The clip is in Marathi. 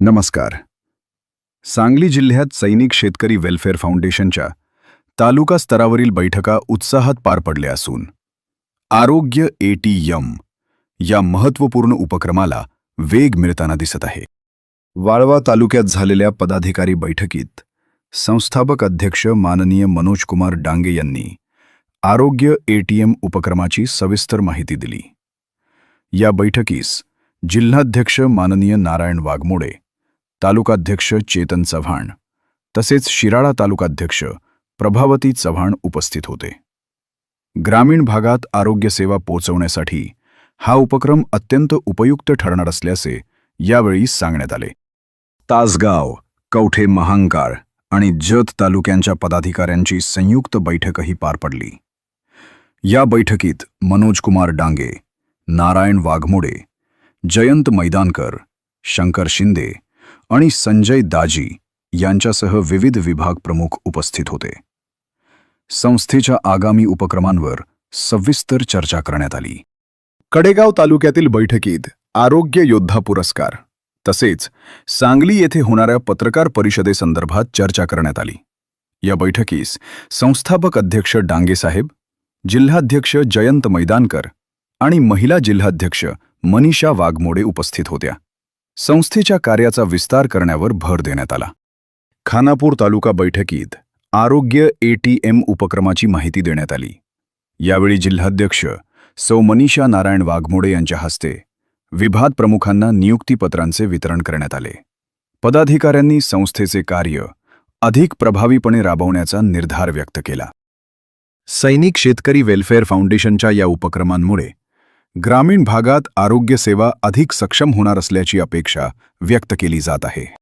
नमस्कार. सांगली जिल्ह्यात सैनिक शेतकरी वेलफेअर फाउंडेशनच्या तालुका स्तरावरील बैठका उत्साहात पार पडल्या असून आरोग्य ATM या महत्त्वपूर्ण उपक्रमाला वेग मिळताना दिसत आहे. वाळवा तालुक्यात झालेल्या पदाधिकारी बैठकीत संस्थापक अध्यक्ष माननीय मनोज कुमार डांगे यांनी आरोग्य ATM उपक्रमाची सविस्तर माहिती दिली. या बैठकीस जिल्हाध्यक्ष माननीय नारायण वाघमोडे, तालुकाध्यक्ष चेतन चव्हाण तसेच शिराळा तालुकाध्यक्ष प्रभावती चव्हाण उपस्थित होते. ग्रामीण भागात आरोग्य सेवा पोहोचवण्यासाठी हा उपक्रम अत्यंत उपयुक्त ठरणार असल्याचे यावेळी सांगण्यात आले. तासगाव, कवठे महांकाळ आणि जत तालुक्यांच्या पदाधिकाऱ्यांची संयुक्त बैठकही पार पडली. या बैठकीत मनोज कुमार डांगे, नारायण वाघमोडे, जयंत मैदानकर, शंकर शिंदे आणि संजय दाजी यांच्यासह विविध विभाग प्रमुख उपस्थित होते. संस्थेच्या आगामी उपक्रमांवर सविस्तर चर्चा करण्यात आली. कडेगाव तालुक्यातील बैठकीत आरोग्य योद्धा पुरस्कार तसेच सांगली येथे होणाऱ्या पत्रकार परिषदेसंदर्भात चर्चा करण्यात आली. या बैठकीस संस्थापक अध्यक्ष डांगे साहेब, जिल्हाध्यक्ष जयंत मैदानकर आणि महिला जिल्हाध्यक्ष मनीषा वाघमोडे उपस्थित होत्या. संस्थेच्या कार्याचा विस्तार करण्यावर भर देण्यात आला. खानापूर तालुका बैठकीत आरोग्य ATM उपक्रमाची माहिती देण्यात आली. यावेळी जिल्हाध्यक्ष सौ मनीषा नारायण वाघमोडे यांच्या हस्ते विभाग प्रमुखांना नियुक्तीपत्रांचे वितरण करण्यात आले. पदाधिकाऱ्यांनी संस्थेचे कार्य अधिक प्रभावीपणे राबवण्याचा निर्धार व्यक्त केला. सैनिक शेतकरी वेलफेअर फाउंडेशनच्या या उपक्रमांमुळे ग्रामीण भागात आरोग्य सेवा अधिक सक्षम होणार असल्याची अपेक्षा व्यक्त केली जात आहे.